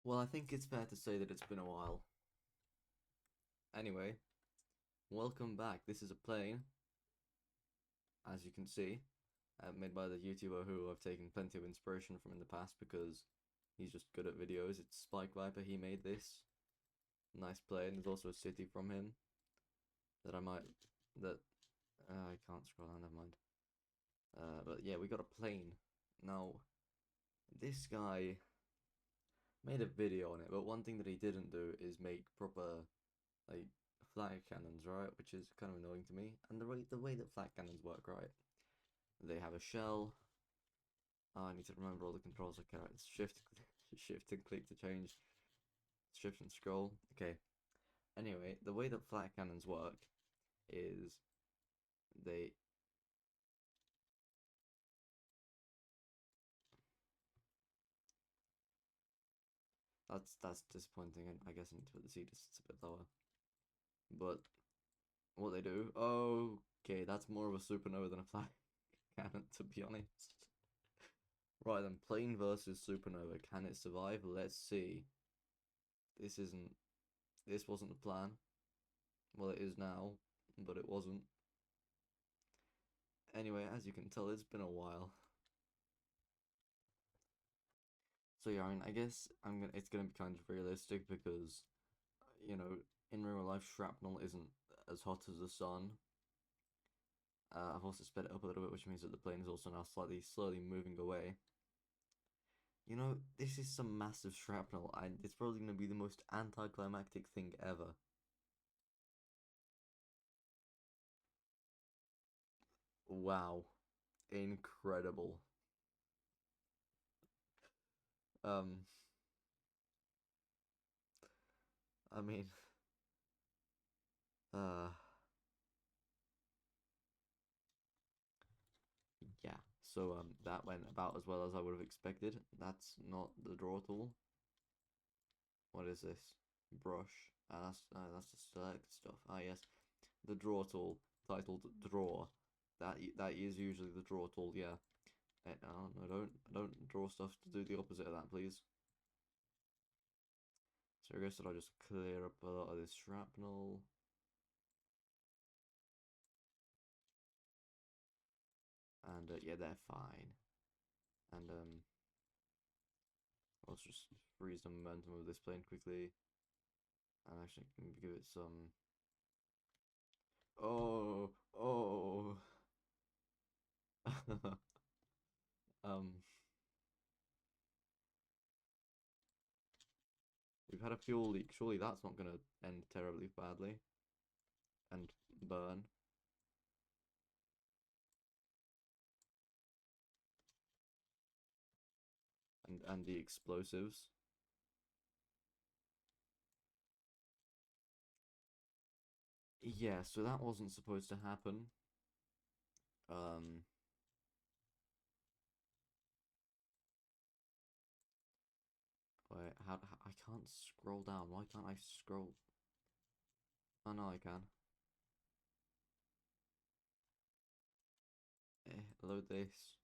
Well, I think it's fair to say that it's been a while. Anyway, welcome back. This is a plane, as you can see, made by the YouTuber who I've taken plenty of inspiration from in the past because he's just good at videos. It's SpikeViper. He made this nice plane. There's also a city from him that I might that I can't scroll down. Never mind. But yeah, we got a plane. Now, this guy made a video on it, but one thing that he didn't do is make proper like flag cannons, right? Which is kind of annoying to me. And the way that flag cannons work, right? They have a shell. Oh, I need to remember all the controls. Okay, right, it's shift, shift and click to change. Shift and scroll. Okay. Anyway, the way that flag cannons work is they. That's disappointing. I guess I need to put the C distance a bit lower. But what they do? Okay, that's more of a supernova than a flag cannon, to be honest. Right then, plane versus supernova. Can it survive? Let's see. This isn't. This wasn't the plan. Well, it is now, but it wasn't. Anyway, as you can tell, it's been a while. So yeah, I mean, I guess It's gonna be kind of realistic because, in real life, shrapnel isn't as hot as the sun. I've also sped it up a little bit, which means that the plane is also now slowly moving away. This is some massive shrapnel, and it's probably gonna be the most anticlimactic thing ever. Wow, incredible. Um, I mean, uh. Yeah, so that went about as well as I would have expected. That's not the draw tool. What is this? Brush. That's the select stuff. Ah yes, the draw tool titled draw. That is usually the draw tool. Yeah. No, don't draw stuff to do the opposite of that, please. So I guess that I'll just clear up a lot of this shrapnel. And yeah, they're fine. And let's just freeze the momentum of this plane quickly. And actually give it some. Oh. um, we've had a fuel leak. Surely that's not gonna end terribly badly and burn. And the explosives. Yeah, so that wasn't supposed to happen. Um, wait, I can't scroll down. Why can't I scroll? Oh no, I can. Load this.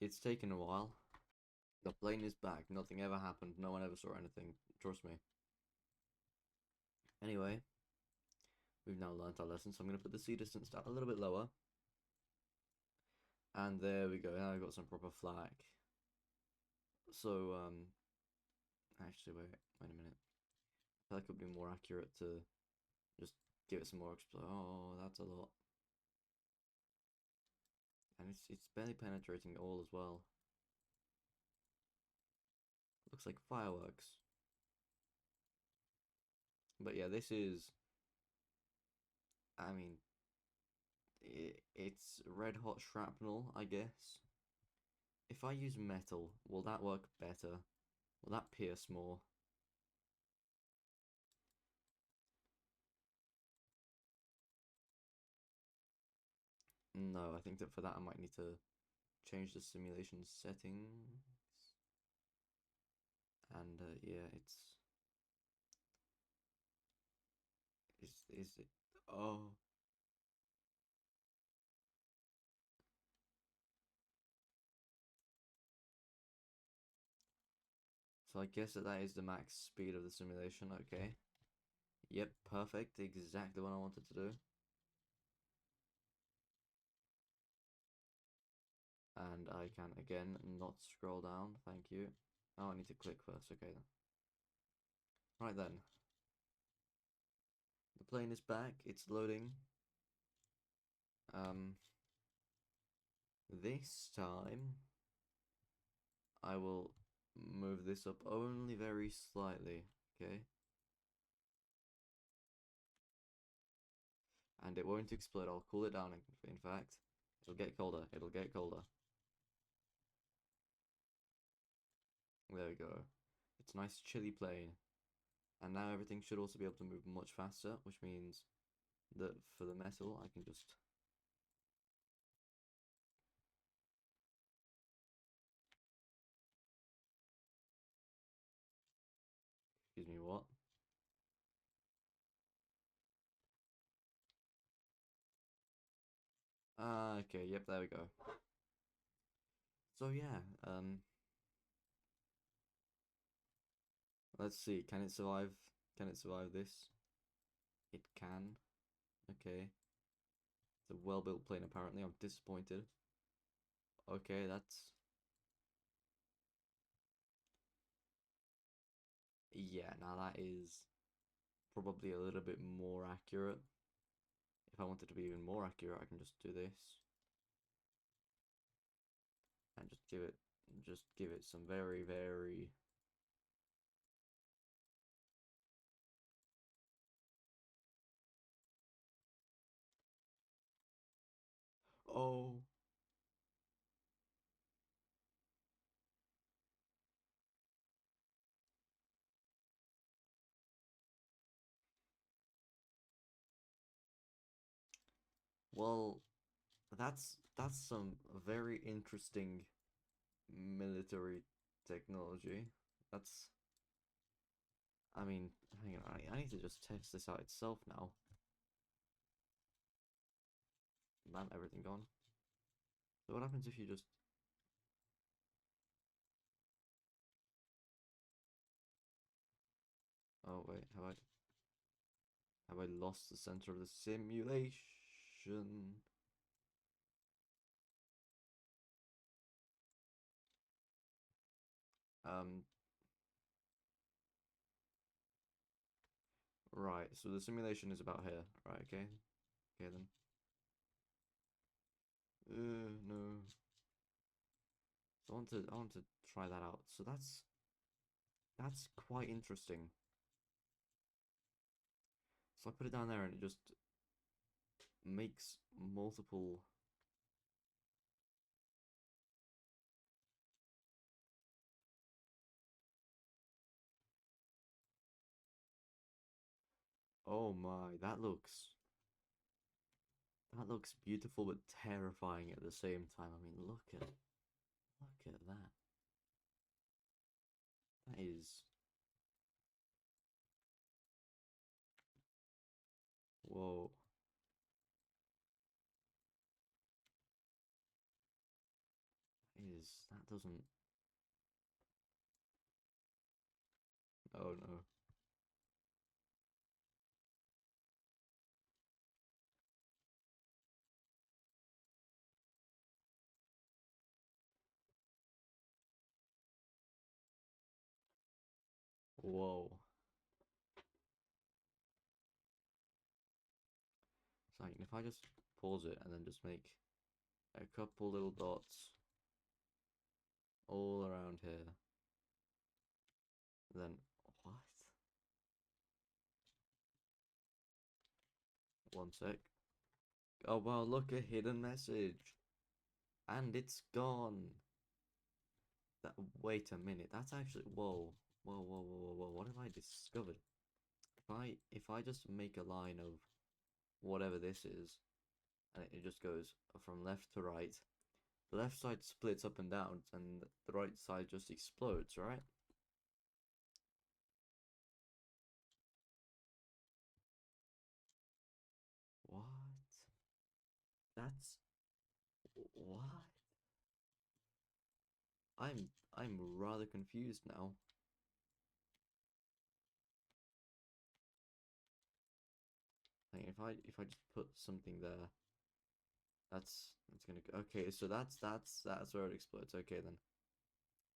It's taken a while. The plane is back. Nothing ever happened. No one ever saw anything. Trust me. Anyway, we've now learnt our lesson, so I'm going to put the C distance down a little bit lower. And there we go. Now I've got some proper flak. So, actually, wait a minute. I feel like it would be more accurate to just give it some more Oh, that's a lot. And it's barely penetrating at all as well. Looks like fireworks. But yeah, this is, I mean, it's red hot shrapnel, I guess. If I use metal, will that work better? Will that pierce more? No, I think that for that I might need to change the simulation settings. And yeah, is it? Oh, So I guess that is the max speed of the simulation, okay. Yep, perfect, exactly what I wanted to do. And I can, again, not scroll down, thank you. Oh, I need to click first, okay then. Right then. The plane is back, it's loading. This time, I will move this up only very slightly, okay? And it won't explode, I'll cool it down in fact. It'll get colder, it'll get colder. There we go. It's a nice chilly plane. And now everything should also be able to move much faster, which means that for the metal, I can just... Excuse me, what? Ah, okay, yep, there we go. So yeah, let's see, can it survive this? It can. Okay. It's a well-built plane apparently, I'm disappointed. Okay, that's... Yeah, now that is probably a little bit more accurate. If I wanted to be even more accurate, I can just do this. And just give it some very, very... Oh. Well, that's some very interesting military technology. That's... I mean, hang on, I need to just test this out itself now. Man, everything gone. So what happens if you just... Oh wait, have I lost the center of the simulation? Um, right, so the simulation is about here. Right, okay. Okay then. No. So I want to try that out. So that's quite interesting. So I put it down there and it just makes multiple... Oh my, that looks beautiful but terrifying at the same time. I mean, look at that. That is... Whoa. That doesn't... Oh no. Whoa. So if I just pause it and then just make a couple little dots all around here, then what? One sec. Oh wow, look, a hidden message. And it's gone. That, wait a minute, that's actually... Whoa. Whoa, what have I discovered? If I just make a line of whatever this is, and it just goes from left to right, the left side splits up and down, and the right side just explodes, right? What? That's... What? I'm rather confused now. Like if I just put something there, that's gonna go. Okay, so that's where it explodes. Okay then,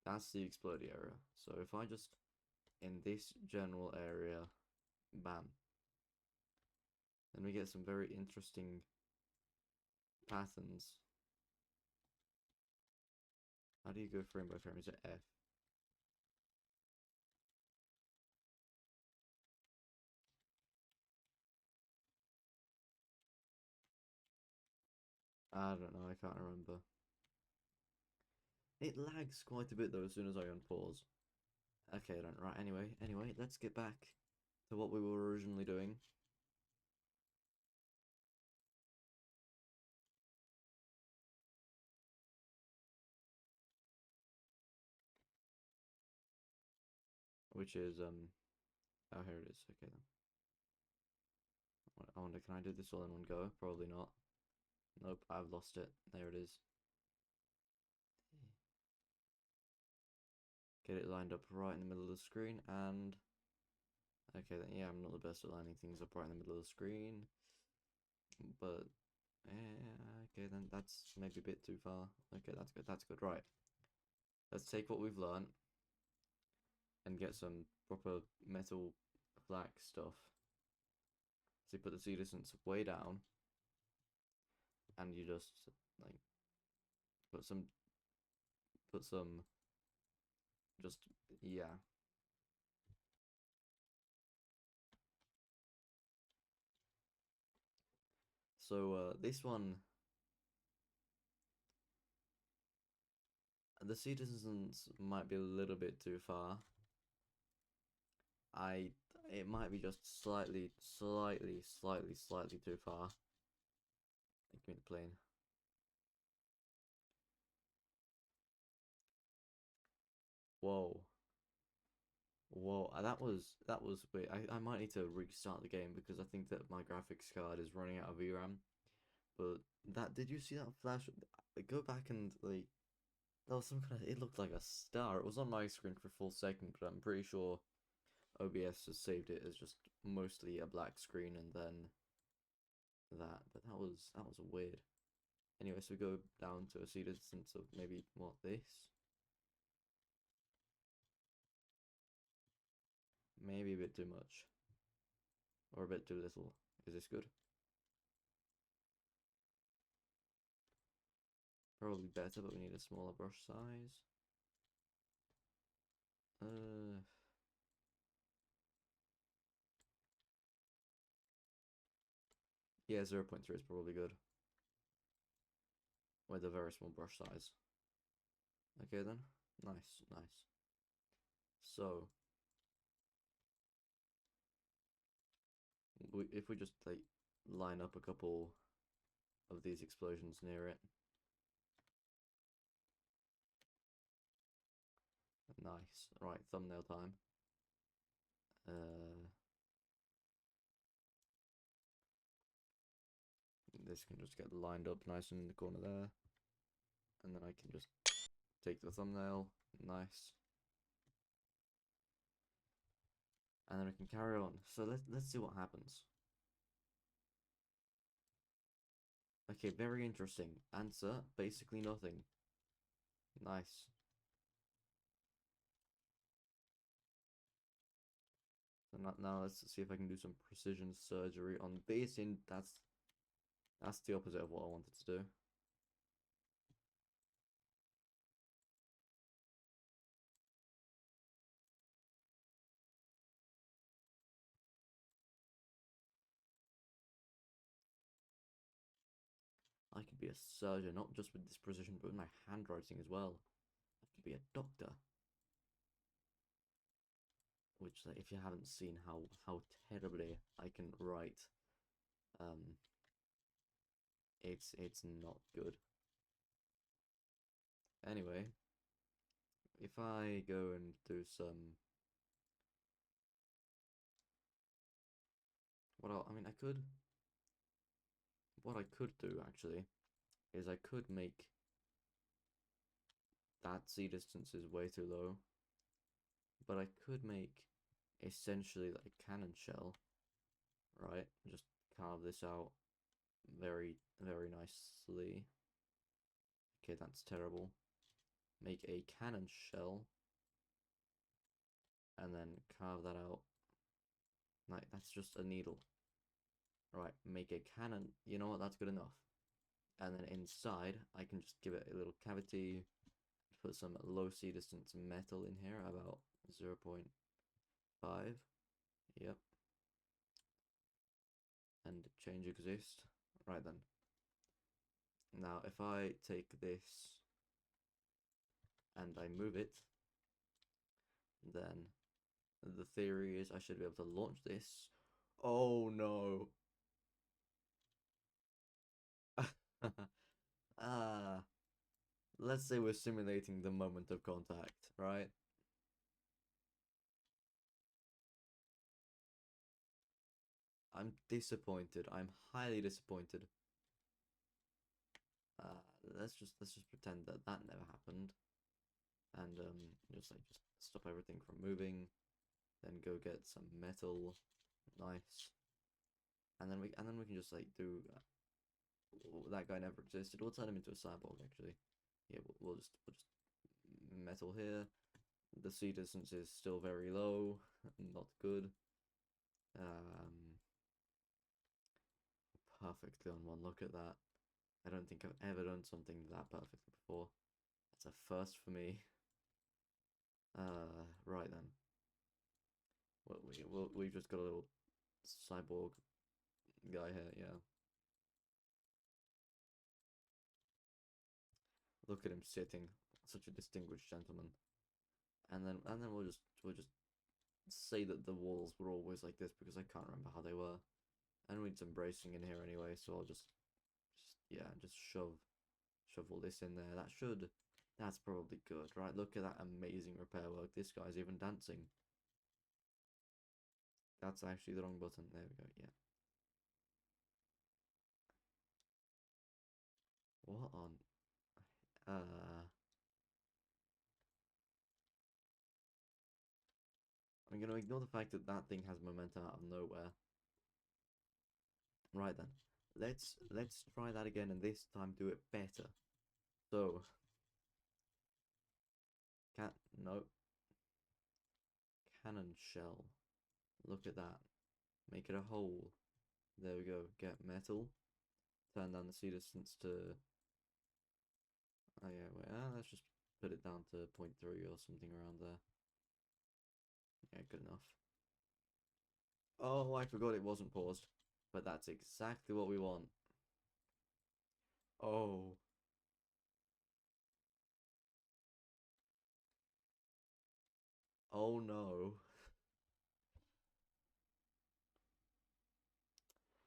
that's the explodey area. So if I just in this general area, bam, then we get some very interesting patterns. How do you go frame by frame? Is it F? I don't know, I can't remember. It lags quite a bit though as soon as I unpause. Okay then, right, anyway, let's get back to what we were originally doing. Which is, oh, here it is, okay then. I wonder, can I do this all in one go? Probably not. Nope, I've lost it. There it is. Get it lined up right in the middle of the screen, and okay then, yeah, I'm not the best at lining things up right in the middle of the screen, but okay then, that's maybe a bit too far. Okay, that's good, right. Let's take what we've learned and get some proper metal FLACK stuff. So you put the Z distance way down, and you just like put some just, yeah. So this one, the Z distance might be a little bit too far. It might be just slightly too far. Give me the plane. Whoa. Whoa, that was weird. I might need to restart the game because I think that my graphics card is running out of VRAM. But did you see that flash? Go back and like, that was some kind of, it looked like a star. It was on my screen for a full second, but I'm pretty sure OBS has saved it as just mostly a black screen and then that. But that was weird. Anyway, so we go down to a Z distance of maybe what, this? Maybe a bit too much. Or a bit too little. Is this good? Probably better, but we need a smaller brush size. Yeah, 0.3 is probably good. With a very small brush size. Okay then. Nice, nice. So, if we just like line up a couple of these explosions near it. Nice. Right, thumbnail time. This can just get lined up nice in the corner there. And then I can just take the thumbnail. Nice. And then we can carry on. So let's see what happens. Okay, very interesting. Answer, basically nothing. Nice. So now let's see if I can do some precision surgery on this. That's the opposite of what I wanted to do. I could be a surgeon, not just with this precision, but with my handwriting as well. I could be a doctor. Which, like, if you haven't seen how terribly I can write, it's not good. Anyway, if I go and do some, I mean, what I could do actually is I could make that Z distance is way too low, but I could make essentially like a cannon shell, right? Just carve this out very, very nicely. Okay, that's terrible. Make a cannon shell. And then carve that out. Like, that's just a needle. Right, make a cannon. You know what, that's good enough. And then inside, I can just give it a little cavity. Put some low C distance metal in here, about 0.5. Yep. And change exist. Right then. Now, if I take this and I move it, then the theory is I should be able to launch this. Oh no. Ah, let's say we're simulating the moment of contact, right? I'm disappointed. I'm highly disappointed. Uh, let's just pretend that that never happened, and just stop everything from moving. Then go get some metal, nice, and then we can just like do that guy never existed. We'll turn him into a cyborg actually. Yeah, we'll just metal here. The C distance is still very low, not good. Perfectly on one. Look at that. I don't think I've ever done something that perfectly before. It's a first for me. Right then. We've just got a little cyborg guy here. Yeah. Look at him sitting, such a distinguished gentleman. And then we'll just say that the walls were always like this because I can't remember how they were. And we need some bracing in here anyway, so I'll just yeah, just shove all this in there. That's probably good, right? Look at that amazing repair work. This guy's even dancing. That's actually the wrong button. There we go. Yeah. What on? I'm gonna ignore the fact that that thing has momentum out of nowhere. Right then. Let's try that again, and this time do it better. So, no, cannon shell. Look at that. Make it a hole. There we go. Get metal. Turn down the C distance to. Oh yeah, wait. Let's just put it down to 0.3 or something around there. Yeah, good enough. Oh, I forgot it wasn't paused. But that's exactly what we want. Oh. Oh no.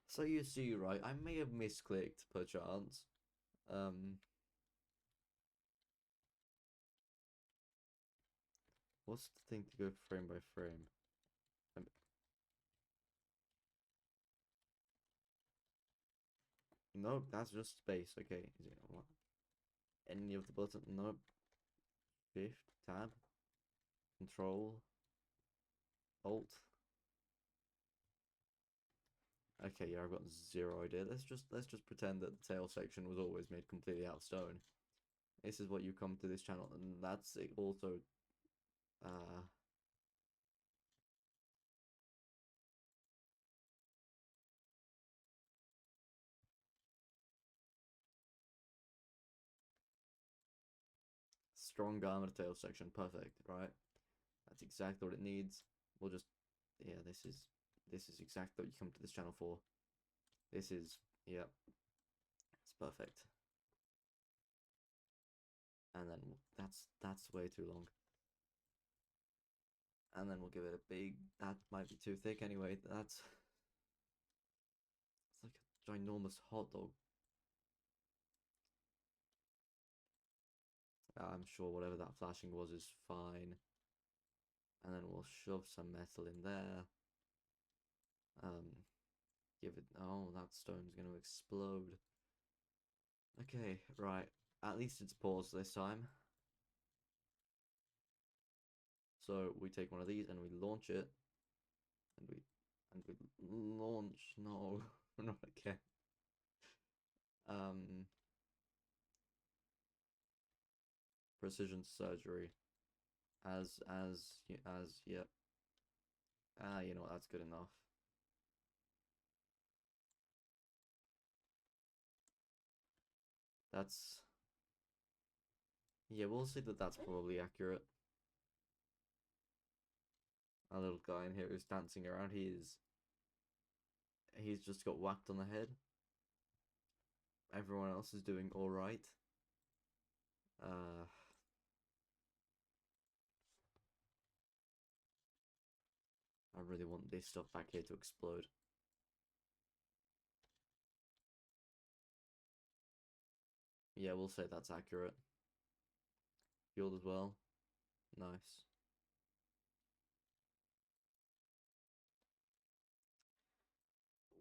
So you see, right, I may have misclicked perchance. Um, what's the thing to go frame by frame? Nope, that's just space. Okay, is it what? Any of the button? Nope. Shift, tab, control, alt. Okay, yeah, I've got zero idea. Let's just pretend that the tail section was always made completely out of stone. This is what you come to this channel, and that's it also. Uh, Strong armored tail section, perfect, right? That's exactly what it needs. We'll just, yeah, this is exactly what you come to this channel for. This is, yep, it's perfect. And then that's way too long. And then we'll give it a big, that might be too thick anyway. It's like a ginormous hot dog. I'm sure whatever that flashing was is fine. And then we'll shove some metal in there. Give it, oh, that stone's gonna explode. Okay, right. At least it's paused this time. So we take one of these and we launch it. And we launch, no. Not again. Um, precision surgery. Yep. Ah, you know what? That's good enough. That's yeah. We'll say that that's probably accurate. A little guy in here who's dancing around. He's just got whacked on the head. Everyone else is doing all right. Uh, I really want this stuff back here to explode. Yeah, we'll say that's accurate. Healed as well. Nice.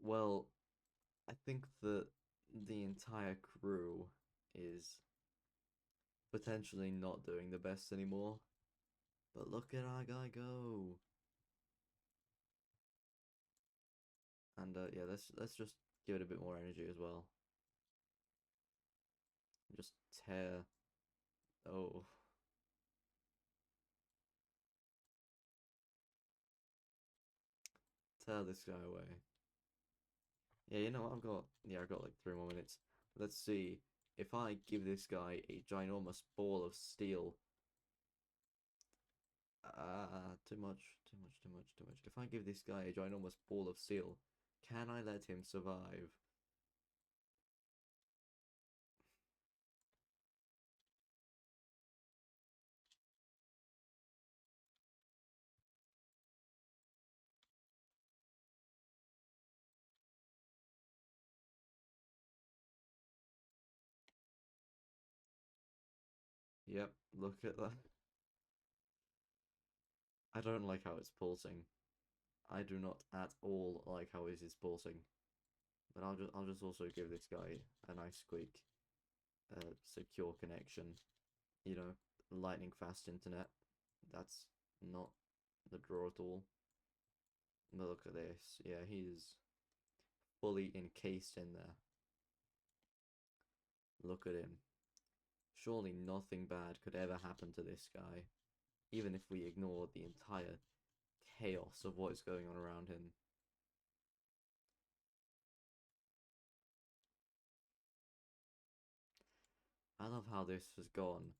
Well, I think that the entire crew is potentially not doing the best anymore. But look at our guy go. And yeah, let's just give it a bit more energy as well. Just tear. Oh, tear this guy away. Yeah, you know what? I've got like 3 more minutes. Let's see if I give this guy a ginormous ball of steel. Too much, too much, too much, too much. If I give this guy a ginormous ball of steel, can I let him survive? Yep, look at that. I don't like how it's pulsing. I do not at all like how it is pulsing. But I'll just also give this guy a nice quick secure connection. You know, lightning fast internet. That's not the draw at all. But look at this. Yeah, he's fully encased in there. Look at him. Surely nothing bad could ever happen to this guy, even if we ignore the entire chaos of what is going on around him. I love how this has gone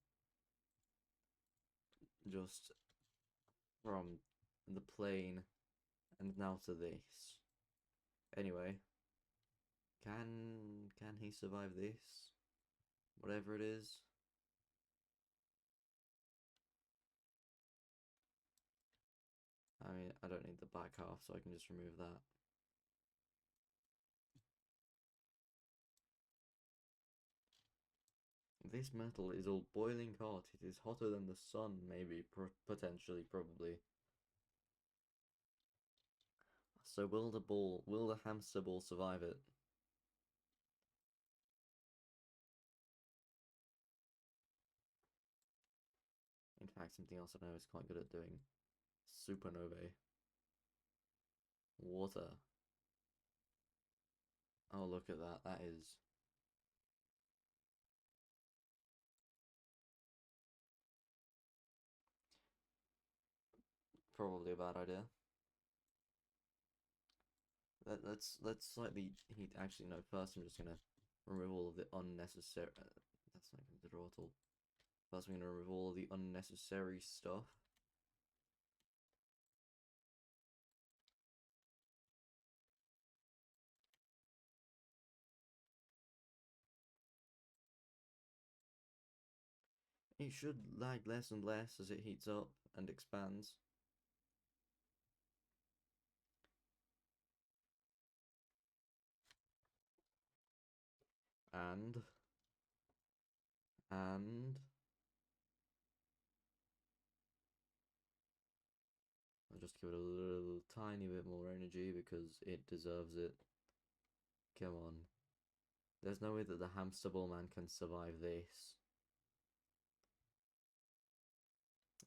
just from the plane and now to this. Anyway, can he survive this? Whatever it is. I mean, I don't need the back half, so I can just remove that. This metal is all boiling hot. It is hotter than the sun, maybe, potentially, probably. So will the hamster ball survive it? In fact, something else I know is quite good at doing. Supernovae. Water. Oh, look at that. That is probably a bad idea. Let's slightly heat. Actually, no. First, I'm just gonna remove all of the unnecessary. That's not going to draw at all. First, I'm gonna remove all of the unnecessary stuff. It should lag less and less as it heats up and expands. And I'll just give it a little tiny bit more energy because it deserves it. Come on. There's no way that the hamster ball man can survive this.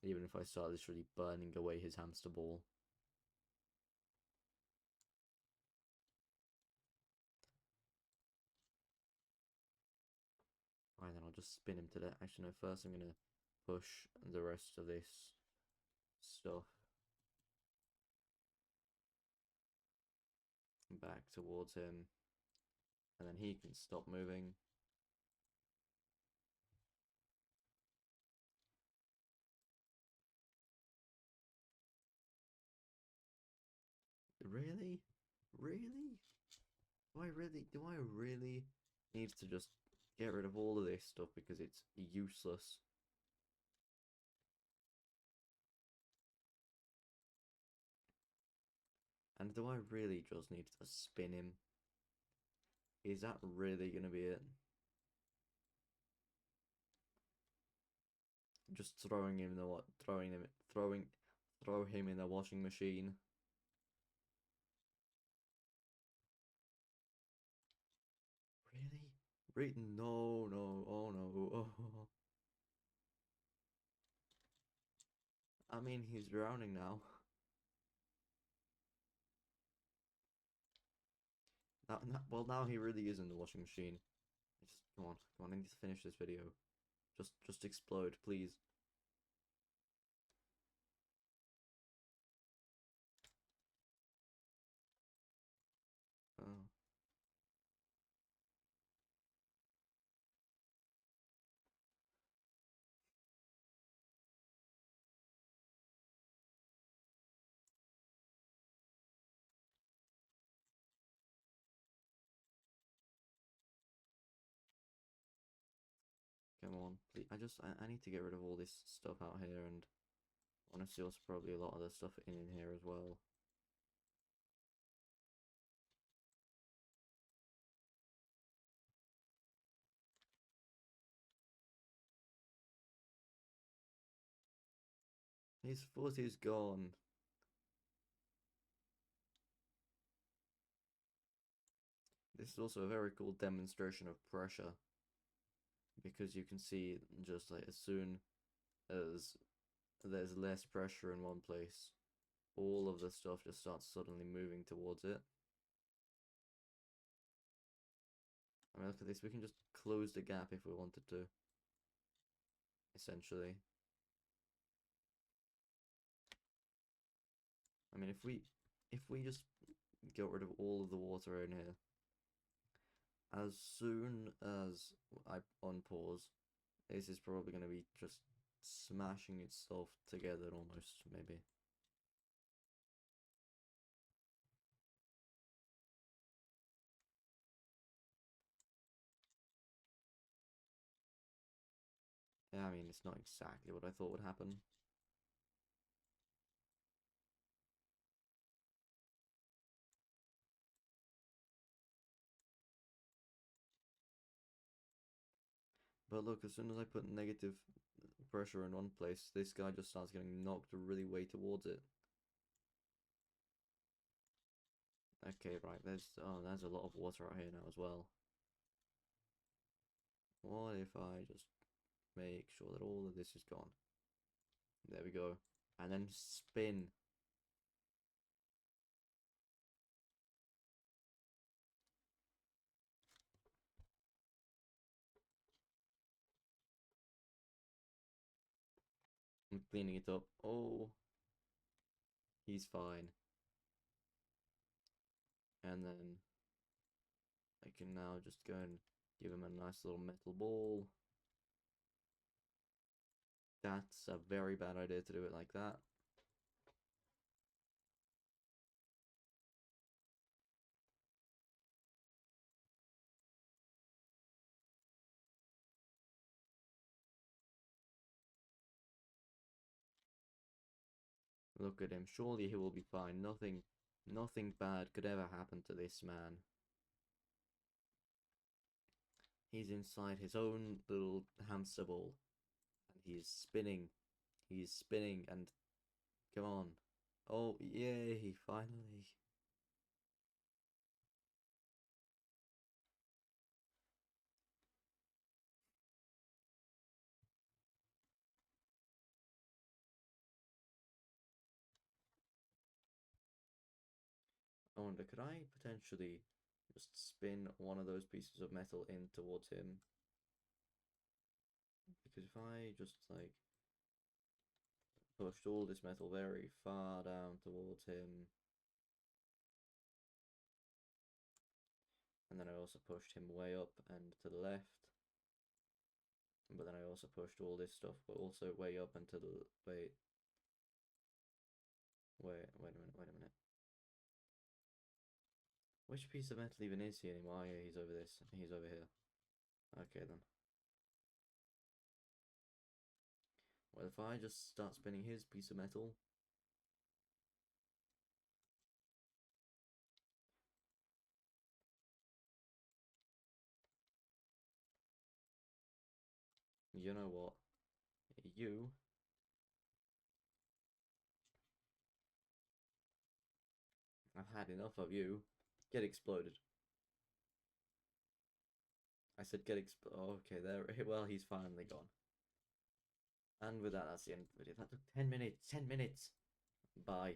Even if I start literally burning away his hamster ball. just spin him to death. Actually, no, first I'm gonna push the rest of this stuff back towards him, and then he can stop moving. Really? Really? Do I really need to just get rid of all of this stuff because it's useless? And do I really just need to spin him? Is that really gonna be it? Just throwing him in the what? Throw him in the washing machine. Really? No, no, oh no, oh. I mean, he's drowning now. Well, now he really is in the washing machine. Just come on, I need to finish this video. Just explode, please. Oh. Come on, please. I need to get rid of all this stuff out here, and honestly, also probably a lot of the stuff in here as well. His foot is gone. This is also a very cool demonstration of pressure, because you can see just like as soon as there's less pressure in one place, all of the stuff just starts suddenly moving towards it. I mean, look at this, we can just close the gap if we wanted to, essentially. I mean, if we just get rid of all of the water in here, as soon as I unpause, this is probably going to be just smashing itself together almost, maybe. Yeah, I mean, it's not exactly what I thought would happen. But look, as soon as I put negative pressure in one place, this guy just starts getting knocked really way towards it. Okay, right, there's a lot of water out here now as well. What if I just make sure that all of this is gone? There we go. And then spin. I'm cleaning it up. Oh, he's fine. And then I can now just go and give him a nice little metal ball. That's a very bad idea to do it like that. Look at him. Surely he will be fine. Nothing bad could ever happen to this man. He's inside his own little hamster ball. And he's spinning. He's spinning and come on. Oh, yay, finally. I wonder, could I potentially just spin one of those pieces of metal in towards him? because if I just like pushed all this metal very far down towards him, and then I also pushed him way up and to the left, but then I also pushed all this stuff, but also way up and to the wait a minute. Which piece of metal even is he anymore? Oh, yeah, he's over this. He's over here. Okay then. Well, if I just start spinning his piece of metal. You know what? You. I've had enough of you. Get exploded. I said get oh, okay, there. Well, he's finally gone. And with that, that's the end of the video. That took 10 minutes. 10 minutes. Bye.